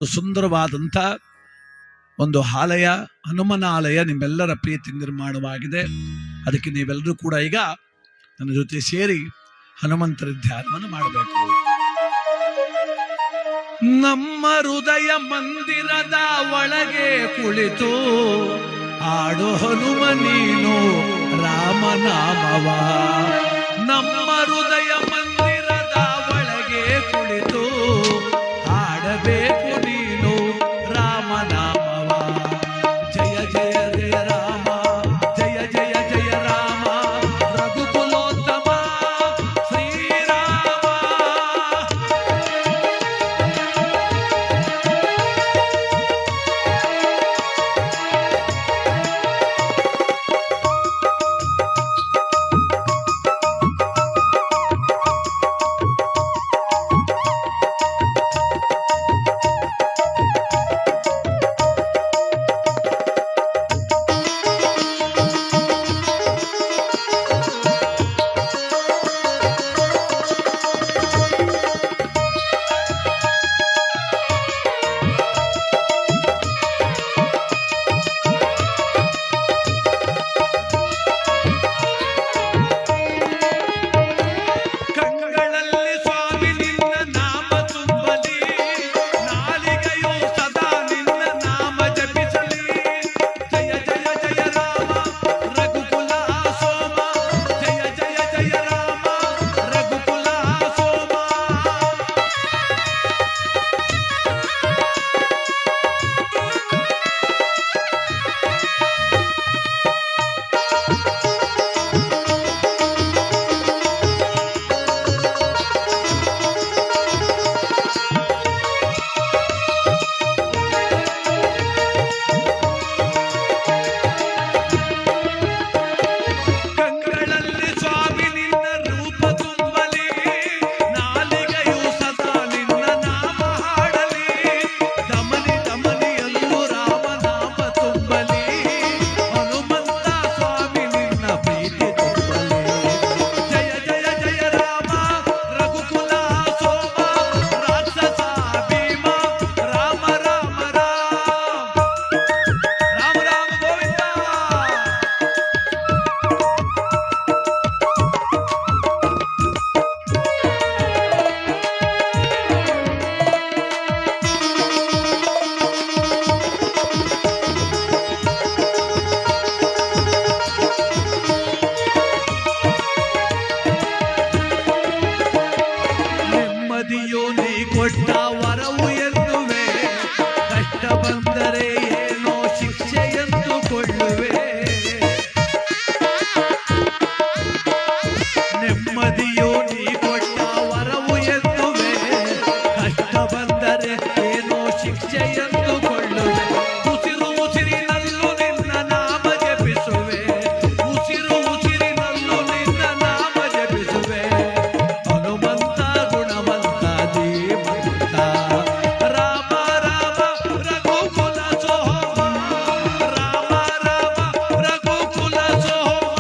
ಸುಂದರವಾದಂಥ ಒಂದು ಆಲಯ, ಹನುಮನ ಆಲಯ ನಿಮ್ಮೆಲ್ಲರ ಪ್ರೀತಿ ನಿರ್ಮಾಣವಾಗಿದೆ. ಅದಕ್ಕೆ ನೀವೆಲ್ಲರೂ ಕೂಡ ಈಗ ನನ್ನ ಜೊತೆ ಸೇರಿ ಹನುಮಂತರ ಧ್ಯಾನವನ್ನು ಮಾಡಬೇಕು. ನಮ್ಮ ಹೃದಯ ಮಂದಿರದ ಒಳಗೆ ಕುಳಿತು ಆಡು ಹನುಮ ನೀನು ರಾಮನಾಮವ. ನಮ್ಮ ಹೃದಯ ಮಂದಿರದ ಒಳಗೆ ಕುಳಿತು ಆಡಬೇಕು ನೀನು ರಾಮನಾಮವ. ಜಯ ಜಯ ಜಯ ರಾಮ, ಜಯ ಜಯ ಜಯ ರಾಮ, ರಘುಕುಲೋತ್ತಮ ಶ್ರೀರಾಮ. ನೀ ಕೊಟ್ಟ ವರವು ಎನ್ನುವೆ, ಕಷ್ಟ ಬಂದರೆ ಏನೋ ಶಿಕ್ಷೆ ಎಂದುಕೊಳ್ಳುವೆ. ನೆಮ್ಮದಿಯೋ ನೀ ಕೊಟ್ಟ ವರವು ಎನ್ನುವೆ, ಕಷ್ಟ ಬಂದರೆ ಏನೋ ಶಿಕ್ಷೆ ಎಂದುಕೊಳ್ಳುವೆ. ಉಸಿರು ಉಸಿರಿನಲ್ಲೂ ನಿನ್ನ ನಾಮ ಜಪಿಸುವೆ, ಉಸಿರು ಉಸಿರಿನಲ್ಲೂ ನಿನ್ನ ನಾಮ ಜಪಿಸುವೆ. ಹನುಮಂತ ಗುಣವಂತ ಧೀಮಂತ, ರಾಮ ರಾಮ ರಘುಕುಲ ಸೋಮ, ರಾಮ ರಾಮ ರಘುಕುಲ ಸೋಮ.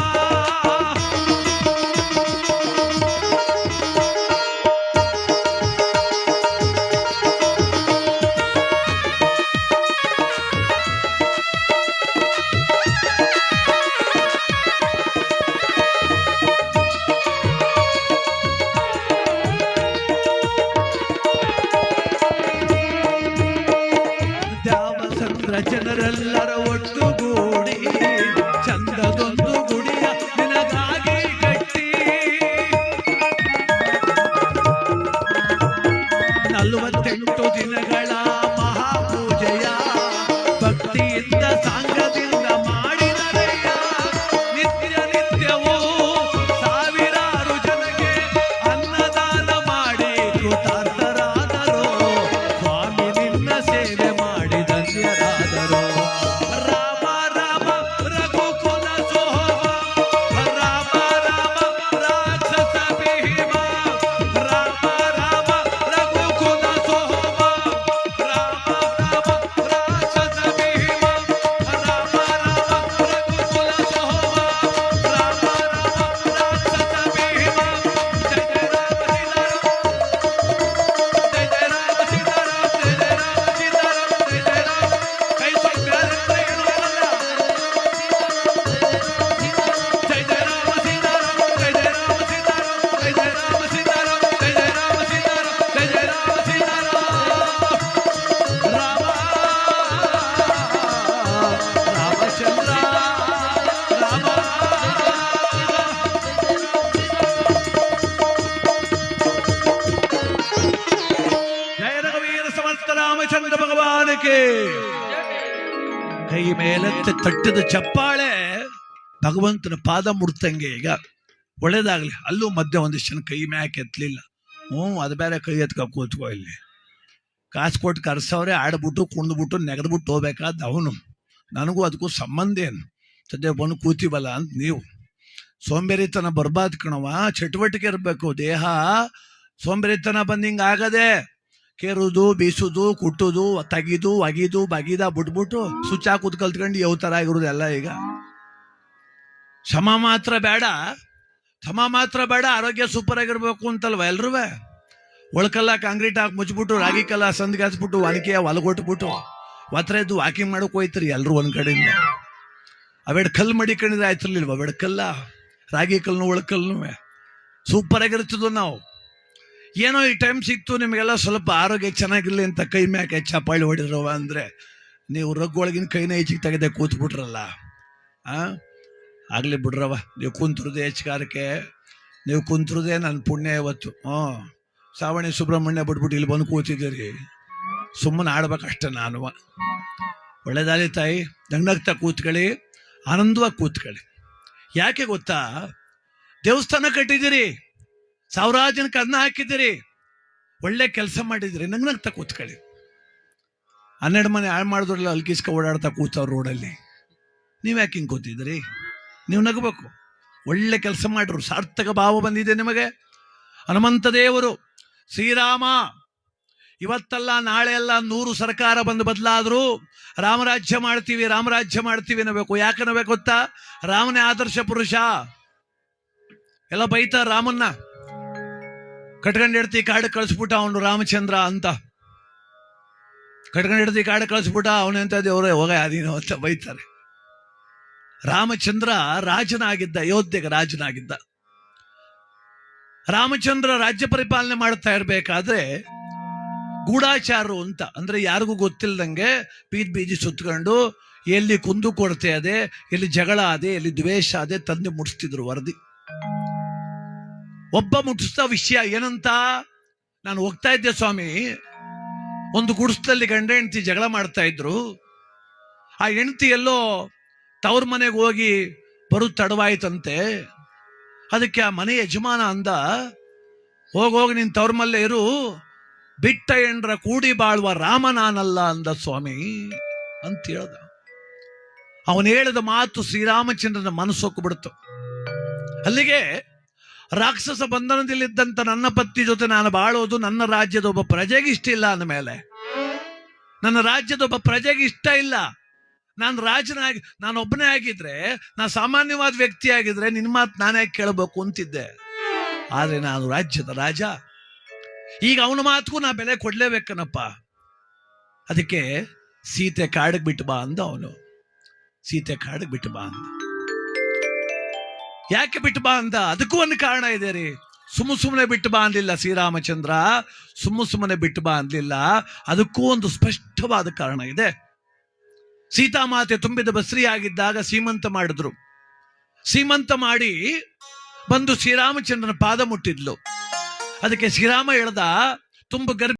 ದ್ಯಾವಸಂದ್ರ ಜನರೆಲ್ಲರ ಒಟ್ಟುಗೂಡಿ ಚಂದದೊಂದು ಗುಡಿಯ ನಿನಗಾಗಿ ಕಟ್ಟಿ, 48 ದಿನಗಳ ಮಹಾಪೂಜೆಯ ಭಕ್ತಿಯಿಂದ ಸಾಂಗದಿಂದ ಮಾಡಿದರಯ್ಯ. ನಿತ್ಯ ನಿತ್ಯವೂ ಸಾವಿರಾರು ಜನಕ್ಕೆ ಅನ್ನದಾನ ಮಾಡಿ ಕೃತಾರ್ಥರಾದರು. ಸ್ವಾಮಿ ನಿನ್ನ ಸೇವೆ ಮಾಡಿ ಧನ್ಯರಾದರು. ರಾಮ ರಾಮ ರಘುಕುಲ ಸೋಮ, ರಾಮ ರಾಮ ರಾಕ್ಷಸ ಭೀಮ, ರಾಮ ರಾಮ ರಘುಕುಲ ಸೋಮ, ರಾಮ ರಾಮಚಂದ್ರ ಭಗವಾನಕ್ಕೆ. ಕೈ ಮೇಲೆತ್ತೆ ತಟ್ಟಿದ ಚಪ್ಪಾಳೆ ಭಗವಂತನ ಪಾದ ಮುಡ್ತಂಗೆ. ಈಗ ಒಳ್ಳೇದಾಗ್ಲಿ. ಅಲ್ಲೂ ಮಧ್ಯೆ ಒಂದಿಷ್ಟು ಜನ ಕೈ ಮ್ಯಾಕ್ ಎತ್ತಲಿಲ್ಲ. ಅದು ಬೇರೆ ಕೈ ಎತ್ಕ ಕೂತ್ಕೋ. ಇಲ್ಲಿ ಕಾಸು ಕೊಟ್ಟು ಕರ್ಸವ್ರೆ, ಆಡ್ಬಿಟ್ಟು ಕುಣ್ದ್ಬಿಟ್ಟು ನೆಗೆದ್ಬಿಟ್ಟು ಹೋಗ್ಬೇಕಾದ ಅವನು. ನನಗೂ ಅದಕ್ಕೂ ಸಂಬಂಧ ಏನು? ಸದ್ಯ ಬಂದು ಕೂತೀವಲ್ಲ ಅಂತ ನೀವು. ಸೋಂಬೇರಿತನ ಬರ್ಬಾದ್ ಕಣವ, ಚಟುವಟಿಕೆ ಇರಬೇಕು. ದೇಹ ಸೋಂಬೇರಿತನ ಬಂದಿಂಗ ಆಗದೆ ಕೇರುದು, ಬೀಸುದು, ಕುಟ್ಟುದು, ತೆಗಿದು, ಅಗಿದು, ಬಗಿದ ಬಿಟ್ಬಿಟ್ಟು ಸುಚ್ಚ ಕೂತ್ ಕಲ್ತ್ಕೊಂಡು ಯಾವ ಥರ ಆಗಿರೋದು ಎಲ್ಲ. ಈಗ ಶ್ರಮ ಮಾತ್ರ ಬೇಡ, ಆರೋಗ್ಯ ಸೂಪರ್ ಆಗಿರ್ಬೇಕು ಅಂತಲ್ವ ಎಲ್ರೂ. ಒಳಕಲ್ಲ ಕಾಂಕ್ರೀಟ್ ಹಾಕಿ ಮುಚ್ಬಿಟ್ಟು, ರಾಗಿ ಕಲ್ಲ ಸಂದ್ಗೆ ಹಚ್ಬಿಟ್ಟು, ಒನಕೆಯ ಹೊಲಗೊಟ್ಬಿಟ್ಟು ಒತ್ತರದ್ದು ವಾಕಿಂಗ್ ಮಾಡಕ್ ಹೋಯ್ತಿರಿ ಎಲ್ರು ಒಂದ್ ಕಡೆಯಿಂದ. ಅವೆಡ್ ಕಲ್ಲು ಮಡಿಕೊಂಡಿದ್ರೆ ಆಯ್ತಿರ್ಲಿಲ್ವ? ಅವೆಡ್ ಕಲ್ಲ, ರಾಗಿ ಕಲ್ಲು, ಒಳಕಲ್ಲು ಸೂಪರ್ ಆಗಿರ್ತದ. ನಾವು ಏನೋ ಈ ಟೈಮ್ ಸಿಕ್ತು ನಿಮಗೆಲ್ಲ ಸ್ವಲ್ಪ ಆರೋಗ್ಯ ಚೆನ್ನಾಗಿರ್ಲಿ ಅಂತ ಕೈ ಮ್ಯಾಕೆ ಚಪ್ಪಾಳಿ ಹೊಡಿದ್ರವ ಅಂದ್ರೆ ನೀವು ರಗ್ಗೊಳಗಿನ ಕೈನ ಈಚೆಗೆ ತೆಗೆದೆ ಕೂತ್ಬಿಟ್ರಲ್ಲ. ಆಗ್ಲಿ ಬಿಡ್ರವ, ನೀವು ಕುಂತ್ರದೆ ಹೆಚ್ಚಗಾರಕ್ಕೆ, ನೀವು ಕುಂತ್ರದೆ ನನ್ನ ಪುಣ್ಯ ಇವತ್ತು. ಸಾವಣಿ ಸುಬ್ರಹ್ಮಣ್ಯ ಬಿಟ್ಬಿಟ್ಟು ಇಲ್ಲಿ ಬಂದು ಕೂತಿದ್ದೀರಿ. ಸುಮ್ಮನೆ ಆಡ್ಬೇಕಷ್ಟೆ ನಾನು. ಒಳ್ಳೇದಾಗಲಿ ತಾಯಿ, ನಗ್ನಗ್ತಾ ಕೂತ್ಕೊಳ್ಳಿ, ಆನಂದವಾಗಿ ಕೂತ್ಕೊಳ್ಳಿ. ಯಾಕೆ ಗೊತ್ತಾ? ದೇವಸ್ಥಾನ ಕಟ್ಟಿದ್ದೀರಿ, ಸಾವಿರಾರು ಜನಕ್ಕೆ ಅನ್ನ ಹಾಕಿದ್ದೀರಿ, ಒಳ್ಳೆ ಕೆಲಸ ಮಾಡಿದಿರಿ, ನಗ್ನಗ್ತಾ ಕೂತ್ಕೊಳ್ಳಿ. 12 ಮನೆ ಹಾಳು ಮಾಡಿದ್ರಲ್ಲ ಅಲ್ಕಿಸ್ಕ ಓಡಾಡ್ತಾ ಕೂತವ್ರು ರೋಡಲ್ಲಿ. ನೀವು ಯಾಕೆ ಹಿಂಗೆ ಕೂತಿದ್ದೀರಿ? ನೀವು ನಗಬೇಕು. ಒಳ್ಳೆ ಕೆಲಸ ಮಾಡ್ರು, ಸಾರ್ಥಕ ಭಾವ ಬಂದಿದೆ ನಿಮಗೆ. ಹನುಮಂತ ದೇವರು, ಶ್ರೀರಾಮ ಇವತ್ತಲ್ಲ ನಾಳೆ ಅಲ್ಲ 100 ಸರ್ಕಾರ ಬಂದು ಬದಲಾದ್ರು ರಾಮರಾಜ್ಯ ಮಾಡ್ತೀವಿ ಅನ್ನಬೇಕು. ಯಾಕೆ ಅನ್ನಬೇಕು ಗೊತ್ತಾ? ರಾಮನೇ ಆದರ್ಶ ಪುರುಷ. ಎಲ್ಲ ಬೈತಾ ರಾಮನ್ನ, ಕಟ್ಕೊಂಡು ಹಿಡ್ತಿ ಕಾಡು ಕಳಿಸ್ಬಿಟ್ಟ ಅವನು ರಾಮಚಂದ್ರ ಅಂತ. ಕಟ್ಕೊಂಡು ಹಿಡ್ತಿ ಕಾಡು ಕಳಿಸ್ಬಿಟ್ಟ ಅವನೆಂತ ದೇವ್ರೆ ಹೋಗ ಅದೇನೋ ಅಂತ ಬೈತಾರೆ. ರಾಮಚಂದ್ರ ರಾಜನಾಗಿದ್ದ, ಅಯೋಧ್ಯೆಗೆ ರಾಜನಾಗಿದ್ದ. ರಾಮಚಂದ್ರ ರಾಜ್ಯ ಪರಿಪಾಲನೆ ಮಾಡ್ತಾ ಇರ್ಬೇಕಾದ್ರೆ ಗೂಢಾಚಾರರು ಅಂತ, ಅಂದ್ರೆ ಯಾರಿಗೂ ಗೊತ್ತಿಲ್ಲದಂಗೆ ಬೀದಿ ಸುತ್ಕೊಂಡು ಎಲ್ಲಿ ಕುಂದು ಕೊರತೆ ಅದೇ, ಎಲ್ಲಿ ಜಗಳ ಅದೇ, ಎಲ್ಲಿ ದ್ವೇಷ ಅದೇ ತಂದು ಮುಟ್ಟಿಸ್ತಿದ್ರು ವರದಿ. ಒಬ್ಬ ಮುಟ್ಟಿಸ್ತಾ ವಿಷಯ ಏನಂತ, ನಾನು ಹೋಗ್ತಾ ಇದ್ದೆ ಸ್ವಾಮಿ, ಒಂದು ಗುಡಿಸಲಲ್ಲಿ ಗಂಡ ಹೆಂಡತಿ ಜಗಳ ಮಾಡ್ತಾ ಇದ್ರು. ಆ ಹೆಂಡತಿ ಎಲ್ಲೋ ತವ್ರ ಮನೆಗೆ ಹೋಗಿ ಬರೋದು ತಡವಾಯ್ತಂತೆ. ಅದಕ್ಕೆ ಆ ಮನೆ ಯಜಮಾನ ಅಂದ, ಹೋಗೋಗಿ ನಿನ್ ತವ್ರ ಮಲ್ಲೇ ಇರು, ಬಿಟ್ಟ ಎಂಡ್ರ ಕೂಡಿ ಬಾಳುವ ರಾಮ ನಾನಲ್ಲ ಅಂದ ಸ್ವಾಮಿ ಅಂತ ಹೇಳ್ದ. ಅವನು ಹೇಳಿದ ಮಾತು ಶ್ರೀರಾಮಚಂದ್ರನ ಮನಸ್ಸೊಕ್ಕು ಬಿಡ್ತು. ಅಲ್ಲಿಗೆ ರಾಕ್ಷಸ ಬಂಧನದಲ್ಲಿದ್ದಂತ ನನ್ನ ಪತ್ನಿ ಜೊತೆ ನಾನು ಬಾಳೋದು ನನ್ನ ರಾಜ್ಯದ ಒಬ್ಬ ಪ್ರಜೆಗೆ ಇಷ್ಟ ಇಲ್ಲ ಅಂದಮೇಲೆ, ನನ್ನ ರಾಜ್ಯದ ಒಬ್ಬ ಪ್ರಜೆಗೆ ಇಷ್ಟ ಇಲ್ಲ, ನಾನು ರಾಜನಾಗಿ ನಾನೊಬ್ಬನೇ ಆಗಿದ್ರೆ, ನಾ ಸಾಮಾನ್ಯವಾದ ವ್ಯಕ್ತಿ ಆಗಿದ್ರೆ ನಿನ್ನ ಮಾತು ನಾನೇ ಕೇಳಬೇಕು ಅಂತಿದ್ದೆ. ಆದ್ರೆ ನಾನು ರಾಜ್ಯದ ರಾಜ, ಈಗ ಅವನ ಮಾತುಗೂ ನಾ ಬೆಲೆ ಕೊಡ್ಲೇಬೇಕನಪ್ಪ. ಅದಕ್ಕೆ ಸೀತೆ ಕಾಡಿಗೆ ಬಿಟ್ಟು ಬಾ ಅಂದ ಅವನು. ಸೀತೆ ಕಾಡಿಗೆ ಬಿಟ್ಟು ಬಾ ಅಂದ. ಯಾಕೆ ಬಿಟ್ಟು ಬಾ ಅಂದ? ಅದಕ್ಕೂ ಒಂದು ಕಾರಣ ಇದೆ ರೀ. ಸುಮ್ಮನೆ ಬಿಟ್ಟು ಬಾ ಅನ್ಲಿಲ್ಲ ಶ್ರೀರಾಮಚಂದ್ರ, ಸುಮ್ಮನೆ ಬಿಟ್ಟು ಬಾ ಅನ್ಲಿಲ್ಲ. ಅದಕ್ಕೂ ಒಂದು ಸ್ಪಷ್ಟವಾದ ಕಾರಣ ಇದೆ. ಸೀತಾಮಾತೆ ತುಂಬಿದ ಬಸ್ರಿ ಆಗಿದ್ದಾಗ ಸೀಮಂತ ಮಾಡಿದ್ರು. ಸೀಮಂತ ಮಾಡಿ ಬಂದು ಶ್ರೀರಾಮಚಂದ್ರನ ಪಾದ ಮುಟ್ಟಿದ್ಲು. ಅದಕ್ಕೆ ಶ್ರೀರಾಮ ಹೇಳ್ದ, ತುಂಬ ಗರ್ಭ